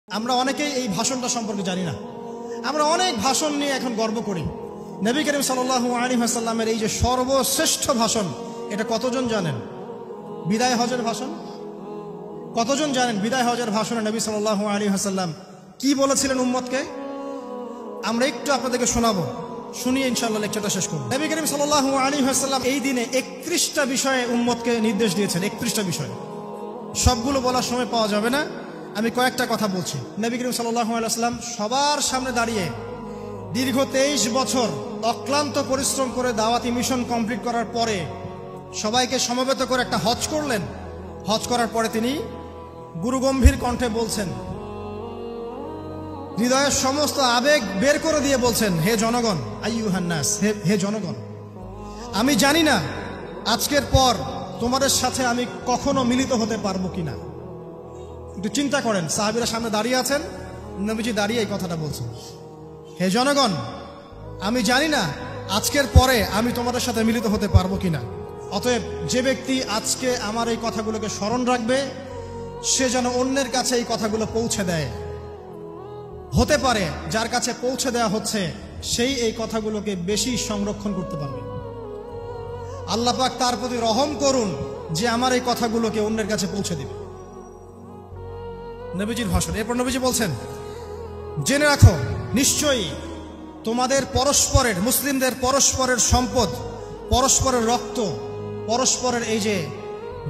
আমরা অনেকেই এই ভাষণটা সম্পর্কে জানি না। আমরা অনেক ভাষণ নিয়ে এখন গর্ব করি। নবী করিম সাল্লাল্লাহু আলাইহি ওয়াসাল্লামের এই যে সর্বশ্রেষ্ঠ ভাষণ, এটা কতজন জানেন? বিদায় হজের ভাষণ। কতজন জানেন বিদায় হজের ভাষণে নবী সাল্লাল্লাহু আলাইহি ওয়াসাল্লাম কি বলেছিলেন উম্মতকে? আমরা একটু আপনাদেরকে শোনাবো, শুনিয়ে ইনশাআল্লাহ লেকচারটা শেষ করব। নবী করিম সাল্লাল্লাহু আলাইহি ওয়াসাল্লাম এই দিনে 31টা বিষয়ে উম্মতকে নির্দেশ দিয়েছেন। 31টা বিষয়, সবগুলো বলার সময় পাওয়া যাবে না, আমি কয়েকটা কথা বলছি। নবী করিম সাল্লাল্লাহু আলাইহি ওয়াসাল্লাম সবার সামনে দাঁড়িয়ে দীর্ঘ 23 বছর অক্লান্ত পরিশ্রম করে দাওয়াতি মিশন কমপ্লিট করার পরে সবাইকে সমবেত করে একটা হজ করলেন। হজ করার পরে তিনি গুরুগম্ভীর কণ্ঠে বলছেন, হৃদয়ের সমস্ত আবেগ বের করে দিয়ে বলছেন, হে জনগণ, আইয়ুহান নাস, হে জনগণ, আমি জানি না আজকের পর তোমাদের সাথে আমি কখনো মিলিত হতে পারবো কিনা। একটু চিন্তা করেন, সাহাবীরা সামনে দাঁড়িয়ে আছেন, নবীজি দাঁড়িয়ে এই কথাটা বলছেন, হে জনগণ, আমি জানি না আজকের পরে আমি তোমাদের সাথে মিলিত হতে পারবো কিনা। অতএব যে ব্যক্তি আজকে আমার এই কথাগুলোকে স্মরণ রাখবে, সে যেন অন্যের কাছে এই কথাগুলো পৌঁছে দেয়। হতে পারে যার কাছে পৌঁছে দেওয়া হচ্ছে সেই এই কথাগুলোকে বেশি সংরক্ষণ করতে পারবে। আল্লাহ পাক তার প্রতি রহম করুন যে আমার এই কথাগুলোকে অন্যের কাছে পৌঁছে দিবে। নবীজির ভাষণ। এরপর নবীজি বলছেন, জেনে রাখো, নিশ্চয়ই তোমাদের পরস্পরের, মুসলিমদের পরস্পরের সম্পদ, পরস্পরের রক্ত, পরস্পরের এই যে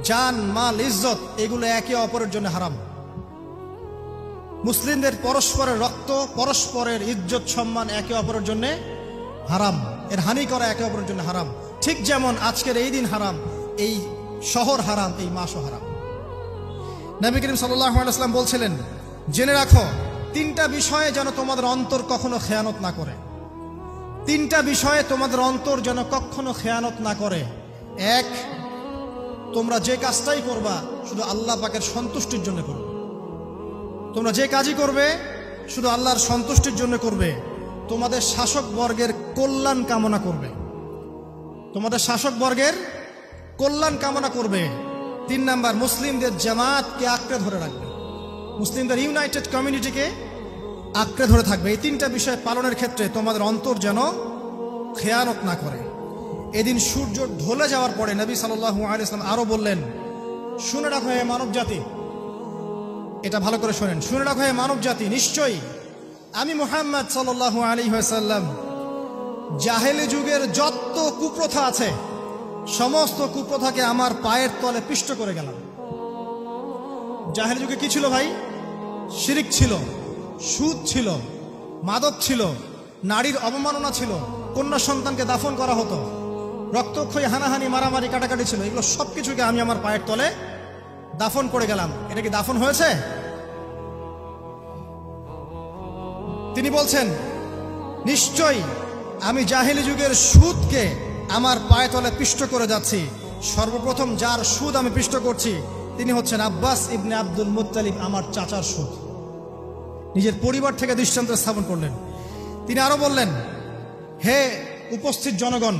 জান, মাল, ইজ্জত, এগুলো একে অপরের জন্য হারাম। মুসলিমদের পরস্পরের রক্ত, পরস্পরের ইজ্জত, সম্মান একে অপরের জন্য হারাম। এর হানি করা একে অপরের জন্য হারাম। ঠিক যেমন আজকের এই দিন হারাম, এই শহর হারাম, এই মাসও হারাম। নবী করিম সাল্লাল্লাহু আলাইহি ওয়াসাল্লাম বলছিলেন, জেনে রাখো, 3টা বিষয়ে যেন তোমাদের অন্তর কখনো খেয়ানত না করে। 3টা বিষয়ে তোমাদের অন্তর যেন কখনো খেয়ানত না করে। 1, তোমরা যে কাজটাই করবা শুধু আল্লাহ পাকের সন্তুষ্টির জন্য করবে। তোমরা যে কাজই করবে শুধু আল্লাহর সন্তুষ্টির জন্য করবে। তোমাদের শাসক বর্গের কল্যাণ কামনা করবে। তোমাদের শাসক বর্গের কল্যাণ কামনা করবে। 3 নাম্বার, মুসলিমদের জামাতকে আঁকড়ে ধরে রাখবে। মুসলিমদের ইউনাইটেড কমিউনিটিকে আঁকড়ে ধরে থাকবে। এই 3টা বিষয় পালনের ক্ষেত্রে তোমাদের অন্তর যেন খেয়ানত না করে। এদিন সূর্য ঢলে যাওয়ার পরে নবী সাল্লাল্লাহু আলাইহি ওয়াসাল্লাম আরো বললেন, শুনে রাখো হে মানব জাতি, এটা ভালো করে শোনেন, শুনে রাখো হে মানব জাতি, নিশ্চয়ই আমি মুহাম্মদ সাল্লাল্লাহু আলাইহি ওয়াসাল্লাম জাহেলি যুগের যত কুপ্রথা আছে সমস্ত কুপ্রথাকে আমার পায়ের তলে পিষ্ট করে গেলাম। জাহেলি যুগে কি ছিল ভাই? শিরিক ছিল, সুদ ছিল, মাদক ছিল, নারীর অবমাননা ছিল, কন্যা সন্তানকে দাফন করা হতো, রক্তক্ষয়ী, হানাহানি, মারামারি, কাটাকাটি ছিল। এগুলো সবকিছুকে আমি আমার পায়ের তলে দাফন করে গেলাম। এটা কি দাফন হয়েছে? তিনি বলছেন, নিশ্চয়ই আমি জাহেলি যুগের সুদকে আমার পায়ের তলে পিষ্ট করে যাচ্ছি। সর্বপ্রথম যার সুদ আমি পিষ্ট করছি তিনি হচ্ছেন আব্বাস ইবনে আব্দুল মুত্তালিব, আমার চাচার সুদ। নিজের পরিবার থেকে দৃষ্টান্ত স্থাপন করলেন। তিনি আরো বললেন, হে উপস্থিত জনগণ,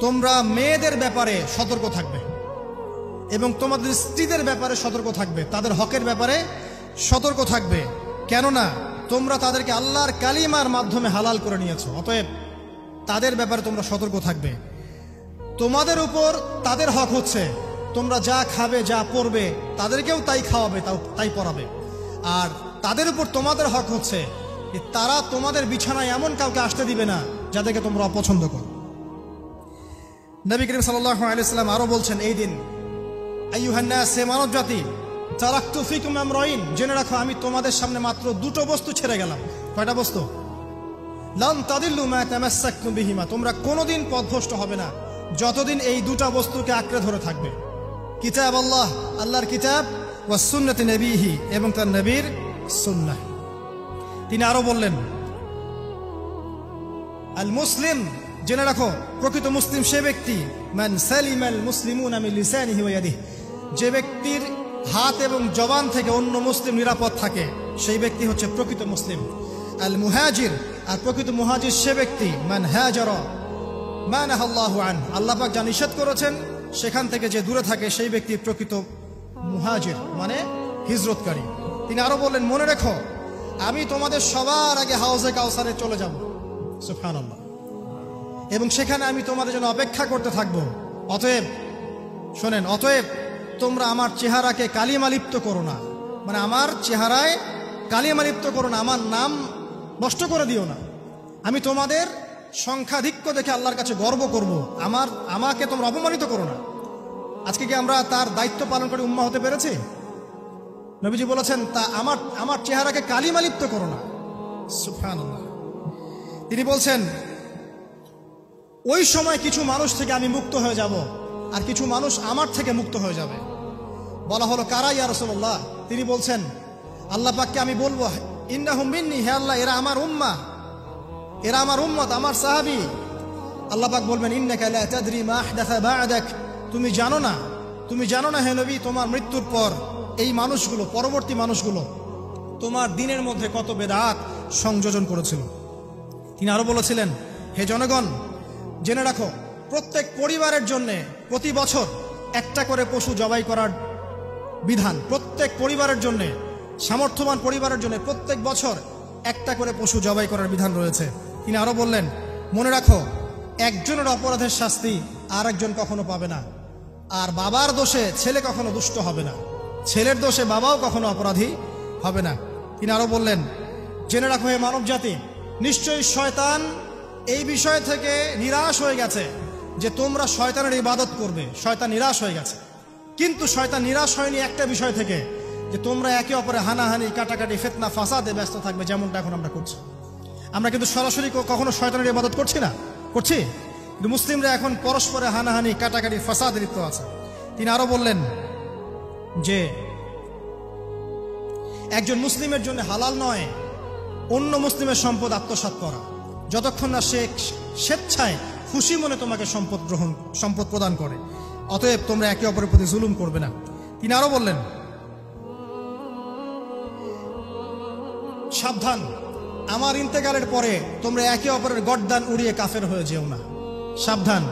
তোমরা মেয়েদের ব্যাপারে সতর্ক থাকবে এবং তোমাদের স্ত্রীদের ব্যাপারে সতর্ক থাকবে, তাদের হকের ব্যাপারে সতর্ক থাকবে, কেননা তোমরা তাদেরকে আল্লাহর কালিমার মাধ্যমে হালাল করে নিয়েছো। অতএব তাদের ব্যাপারে তোমরা সতর্ক থাকবে। তোমাদের উপর তাদের হক হচ্ছে তোমরা যা খাবে, যা পরবে, তাদেরকেও তাই খাওয়াবে, তাই পরাবে। আর তাদের উপর তোমাদের হক হচ্ছে তারা তোমাদের বিছানায় এমন কাউকে আসতে দিবে না যাদেরকে তোমরা অপছন্দ করো। নবী করিম সাল্লাল্লাহু আলাইহি ওয়াসাল্লাম আরো বলছেন, এই দিন, আইয়ুহান নাস, হে মানব জাতি, তারাকতু ফিকুম আমরাইন, জেনে রাখো আমি তোমাদের সামনে মাত্র 2টো বস্তু ছেড়ে গেলাম। কয়টা বস্তু? লান তাদিল্লু মা তামাসসাকতুম বিহিমা, তোমরা কোনোদিন পথভ্রষ্ট হবে না যতদিন এই 2টা বস্তুকে আঁকড়ে ধরে থাকবে। কিতাব আল্লাহ, আল্লাহর কিতাব, ওয়া সুন্নতি নবীহি, এবং তার নবীর সুন্নাহ। তিনি আরো বললেন, আল মুসলিম, জেনে রাখো প্রকৃত মুসলিম সে ব্যক্তি, মান সালিমাল মুসলিমুনা মিন লিসানিহি ওয়া ইয়াদিহি, যে ব্যক্তির হাত এবং জবান থেকে অন্য মুসলিম নিরাপদ থাকে সেই ব্যক্তি হচ্ছে প্রকৃত মুসলিম। আল মুহাজির, আর প্রকৃত মুহাজির সে ব্যক্তি, মান হাজারা মা নাহাল্লাহু আন, আল্লাহ পাক যা নিষেধ করেছেন সেখান থেকে যে দূরে থাকে সেই ব্যক্তি প্রকৃত মুহাজির, মানে হিজরতকারী। তিনি আরো বললেন, মনে রেখো আমি তোমাদের সবার আগে হাউজে কাউসারে চলে যাব, সুবহানাল্লাহ, এবং সেখানে আমি তোমাদের জন্য অপেক্ষা করতে থাকবো। অতএব শোনেন, অতএব তোমরা আমার চেহারাকে কালিমালিপ্ত করো না, মানে আমার চেহারায় কালিমালিপ্ত করো না, আমার নাম নষ্ট করে দিও না। আমি তোমাদের সংখ্যাধিক্য দেখে আল্লাহর কাছে গর্ব করব, আমাকে তোমরা অপমানিত করো না। আজকে কি আমরা তার দায়িত্ব পালন করে উম্মাহ হতে পেরেছি? নবীজি বলেছেন, তা আমার চেহারাকে কালিমালিপ্ত করো না, সুবহানাল্লাহ। তিনি বলছেন, ওই সময় কিছু মানুষ থেকে আমি মুক্ত হয়ে যাব, আর কিছু মানুষ আমার থেকে মুক্ত হয়ে যাবে। বলা হলো, কারা ইয়া রাসূলুল্লাহ? তিনি বলছেন, আল্লাহ পাককে আমি বলবো, ইন্নাহুম মিন্নি, হে আল্লাহ, এরা আমার উম্মাহ, এরা আমার উম্মত, আমার সাহাবী। আল্লাহ পাক বলবেন, ইন্নাকা লা তাদরি মা আহদাসা বা'দাক, তুমি জানো না হে নবী, তোমার মৃত্যুর পর এই মানুষগুলো, পরবর্তী মানুষগুলো তোমার দিনের মধ্যে কত বেদাত সংযোজন করেছিল। তিনি আরো বলেছিলেন, হে জনগণ, জেনে রাখো, প্রত্যেক পরিবারের জন্য প্রতি বছর একটা করে পশু জবাই করার বিধান, প্রত্যেক পরিবারের জন্য, সামর্থ্যবান পরিবারের জন্য প্রত্যেক বছর একটা করে পশু জবাই করার বিধান রয়েছে। তিনি আরো বললেন, মনে রাখো, একজনের অপরাধের শাস্তি আর একজন কখনো পাবে না, আর বাবার দোষে ছেলে কখনো দুষ্ট হবে না, ছেলের দোষে বাবাও কখনো অপরাধী হবে না। তিনি আরো বললেন, জেনে রাখো হে মানব জাতি, নিশ্চয়ই শয়তান এই বিষয় থেকে নিরাশ হয়ে গেছে যে তোমরা শয়তানের ইবাদত করবে। শয়তান নিরাশ হয়ে গেছে, কিন্তু শয়তান নিরাশ হয়নি একটা বিষয় থেকে, যে তোমরা একে অপরে হানাহানি, কাটাকাটি, ফিতনা, ফাসাদে ব্যস্ত থাকবে, যেমনটা এখন আমরা করছি। আমরা কিন্তু সরাসরি কখনো শয়তানের ইবাদত করছি না, করছি, কিন্তু মুসলিমরা এখন পরস্পরে হানাহানি, কাটাকাটি, ফাসাদে লিপ্ত আছে। তিনি আরো বললেন যে একজন মুসলিমের জন্য হালাল নয় অন্য মুসলিমের সম্পদ আত্মসাৎ করা, যতক্ষণ না সে স্বেচ্ছায় খুশি মনে তোমাকে সম্পদ প্রদান করে। অতএব তোমরা একে অপরের প্রতি জুলুম করবে না। তিনি আরো বললেন, সাবধান, আমার ইন্তেকালের পরে তোমরা একে অপরের গর্দান উড়িয়ে কাফের হয়ে যেও না। সাবধান,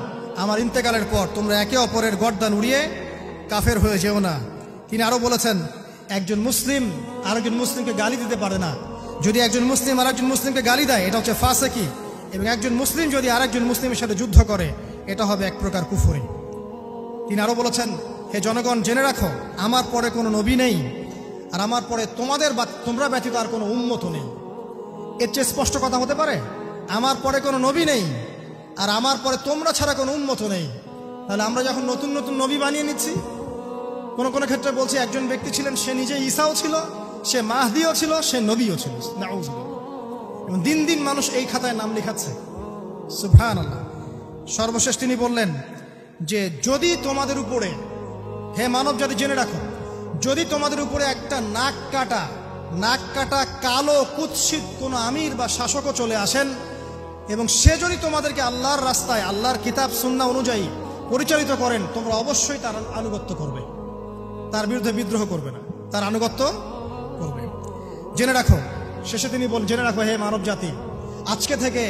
আমার ইন্তেকালের পর তোমরা একে অপরের গর্দান উড়িয়ে কাফের হয়ে যেও না। তিনি আরো বলেছেন, একজন মুসলিম আরেকজন মুসলিমকে গালি দিতে পারে না। যদি একজন মুসলিম আরেকজন মুসলিমকে গালি দেয়, এটা হচ্ছে ফাসিকি, এবং একজন মুসলিম যদি আরেকজন মুসলিমের সাথে যুদ্ধ করে, এটা হবে এক প্রকার কুফরি। তিনি আরো বলেছেন, হে জনগণ, জেনে রাখো, আমার পরে কোনো নবী নেই, আর আমার পরে তোমরা ব্যতীত আর কোনো উম্মত নেই। এর চেয়ে স্পষ্ট কথা হতে পারে? আমার পরে কোনো নবী নেই, আর আমার পরে তোমরা ছাড়া কোনো উম্মত নেই। তাহলে আমরা যখন নতুন নতুন নবী বানিয়ে নিচ্ছি, কোন কোন ক্ষেত্রে বলছি একজন ব্যক্তি ছিলেন, সে নিজে ঈসাও ছিল, সে মাহদিও ছিল, সে নবীও ছিল, নাউজুবিল্লাহ। এবং দিন দিন মানুষ এই খাতায় নাম লিখাচ্ছে, সুবহানাল্লাহ। সর্বশেষ তিনি বললেন যে যদি তোমাদের উপরে, হে মানব জাতি জেনে রাখো, যদি তোমাদের উপরে একটা নাক কাটা কালো কুৎসিত কোনো আমির বা শাসকও চলে আসেন, এবং সে যদি তোমাদেরকে আল্লাহর রাস্তায়, আল্লাহর কিতাব সুন্নাহ অনুযায়ী পরিচালিত করেন, তোমরা অবশ্যই তার আনুগত্য করবে, তার বিরুদ্ধে বিদ্রোহ করবে না, তার আনুগত্য করবে। জেনে রাখো, শেষে তিনি বলেন, জেনে রাখো হে মানব জাতি, আজকে থেকে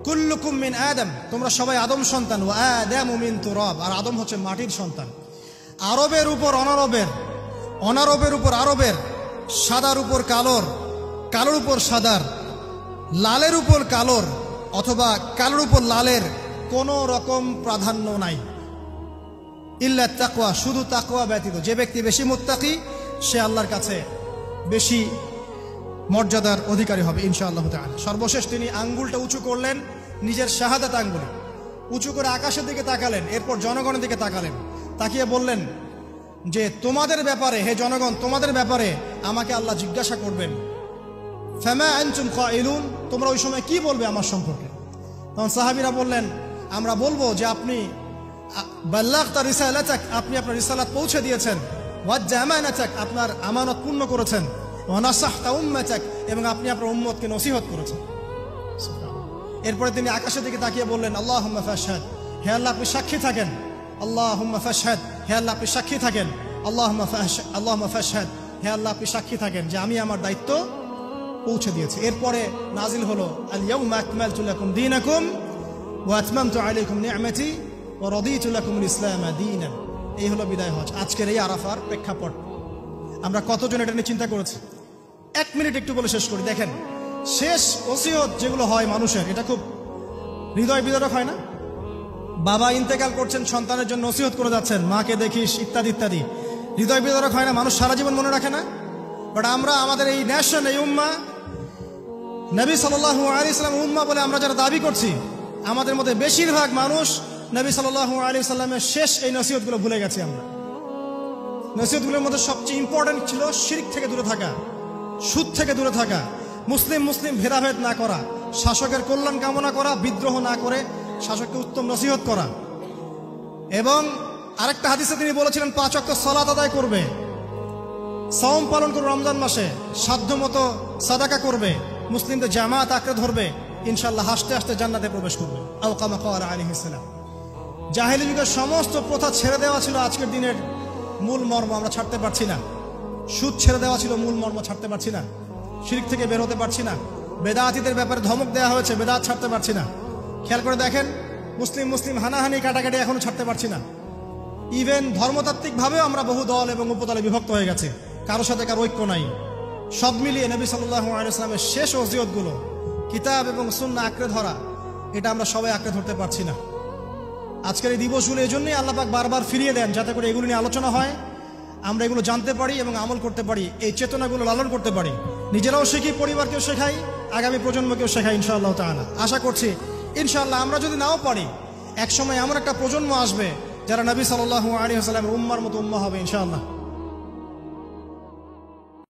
কুল্লুকুম মিন আদম, তোমরা সবাই আদম সন্তান, ওয়া আদামু মিন তুরাব, আর আদম হচ্ছে মাটির সন্তান। আরবের উপর অনারবের, অনারবের উপর আরবের, সাদার উপর কালোর, কালোর উপর সাদার, লালের উপর কালোর, অথবা কালোর উপর লালের কোনো রকম প্রাধান্য নাই। ইল্লা তাকওয়া, শুধু তাকওয়া ব্যতীত। যে ব্যক্তি বেশি মুত্তাকি, সে আল্লাহর কাছে বেশি মর্যাদার অধিকারী হবে ইনশাআল্লাহ তাআলা। সর্বশেষ তিনি আঙ্গুলটা উঁচু করলেন, নিজের শাহাদাত আঙ্গুল উঁচু করে আকাশের দিকে তাকালেন, এরপর জনগণের দিকে তাকালেন, তাকিয়ে বললেন যে তোমাদের ব্যাপারে, হে জনগণ, তোমাদের ব্যাপারে আমাকে আল্লাহ জিজ্ঞাসা করবেন, ফামা আনতুম কাইলুন, তোমরা ওই সময় কি বলবে আমার সম্পর্কে? তখন সাহাবীরা বললেন, আমরা বলবো যে আপনি বাল্লাগতা রিসালাতাক, আপনি আপনার রিসালাত পৌঁছে দিয়েছেন, ওয়াজ্জা আমানাতাক, আপনার আমানত পূর্ণ করেছেন, ওয়া নাসাহতা উম্মাতাক, এবং আপনি আপনার উম্মতকে নসিহত করেছেন। এরপরে তিনি আকাশের দিকে তাকিয়ে বললেন, আল্লাহুম্মা ফাশহাদ, হে আল্লাহ আপনি সাক্ষী থাকেন, আল্লাহুম্মা ফাশহাদ, হে আল্লাহ আপনি সাক্ষী থাকেন, আল্লাহুম্মা ফাশহাদ, হে আল্লাহ আপনি সাক্ষী থাকেন যে আমি আমার দায়িত্ব পৌঁছে দিয়েছি। এরপরে নাজিল হলো, আল ইয়াউমা আকমালতু লাকুম দীনাকুম ওয়া আতমামতু আলাইকুম নি'মাতি ওয়া রাদিতু লাকুমুল ইসলাম দীনান। এই হলো বিদায় হজ। আজকের এই আরাফার প্রেক্ষাপট আমরা কতজন এটা নিয়ে চিন্তা করেছি? এক মিনিট একটু বলে শেষ করি। দেখেন, শেষ ওসিয়ত যেগুলো হয় মানুষের, এটা খুব হৃদয় বিদারক হয় না? বাবা ইন্তেকাল করছেন, সন্তানের জন্য ওসিয়ত করে যাচ্ছেন, মাকে দেখিস ইত্যাদি ইত্যাদি, হৃদয় বিদারক হয় না? মানুষ সারা জীবন মনে রাখে না? বাট আমরা আমাদের এই ন্যাশন, এই উম্মা, নবী সাল্লাল্লাহু আলাইহি সাল্লাম উম্মা বলে আমরা যারা দাবি করছি, আমাদের মধ্যে বেশিরভাগ মানুষ নবী সাল্লাল্লাহু আলাইহি সাল্লামের শেষ এই নসিহতগুলো ভুলে গেছি আমরা। নসিহতগুলোর মধ্যে সবচেয়ে ইম্পর্টেন্ট ছিল শিরক থেকে দূরে থাকা, সুদ থেকে দূরে থাকা, মুসলিম ভেদাভেদ না করা, শাসকের কল্যাণ কামনা করা, বিদ্রোহ না করে শাসককে উত্তম নসিহত করা। এবং আরেকটা হাদিসে তিনি বলেছিলেন 5 ওয়াক্ত সালাত আদায় করবে, সাওম পালন করবে, রমজান মাসে সাধ্যমতো সাদাকা করবে, মুসলিমদের জামাত আঁকড়ে ধরবে, ইনশাআল্লাহ হাসতে হাসতে জান্নাতে প্রবেশ করবে। আও কামা ক্বালা আলাইহিস সালাম। জাহেলি যুগের সমস্ত প্রথা ছেড়ে দেওয়া ছিল আজকের দিনের মূল মর্ম, আমরা ছাড়তে পারছি না। সুদ ছেড়ে দেওয়া ছিল মূল মর্ম, ছাড়তে পারছি না। শিরক থেকে বের হতে পারছি না। বেদাতীদের ব্যাপারে ধমক দেওয়া হয়েছে, বেদাত ছাড়তে পারছি না। খেয়াল করে দেখেন, মুসলিম হানাহানি কাটাকাটি এখনো ছাড়তে পারছি না। ইভেন ধর্মতাত্ত্বিকভাবেও আমরা বহু দল এবং উপদলে বিভক্ত হয়ে গেছে, কারোর সাথে কারো ঐক্য নাই। সব মিলিয়ে নবী সাল্লাল্লাহু আলাইহি সাল্লামের শেষ ওসিয়তগুলো, কিতাব এবং সুন্নাহ আঁকড়ে ধরা, এটা আমরা সবাই আঁকড়ে ধরতে পারছি না। আজকের এই দিবসগুলো এই জন্যই আল্লাহ পাক বারবার ফিরিয়ে দেন, যাতে করে এগুলো নিয়ে আলোচনা হয়, আমরা এগুলো জানতে পারি এবং আমল করতে পারি, এই চেতনাগুলো লালন করতে পারি, নিজেরাও শিখি, পরিবারকেও শেখাই, আগামী প্রজন্মকেও শেখাই ইনশাআল্লাহ তাআলা। আশা করছি ইনশাআল্লাহ আমরা যদি নাও পারি, একসময় এমন একটা প্রজন্ম আসবে যারা নবী সাল্লাল্লাহু আলাইহি ওয়াসাল্লামের উম্মার মতো উম্মাহ হবে ইনশাআল্লাহ।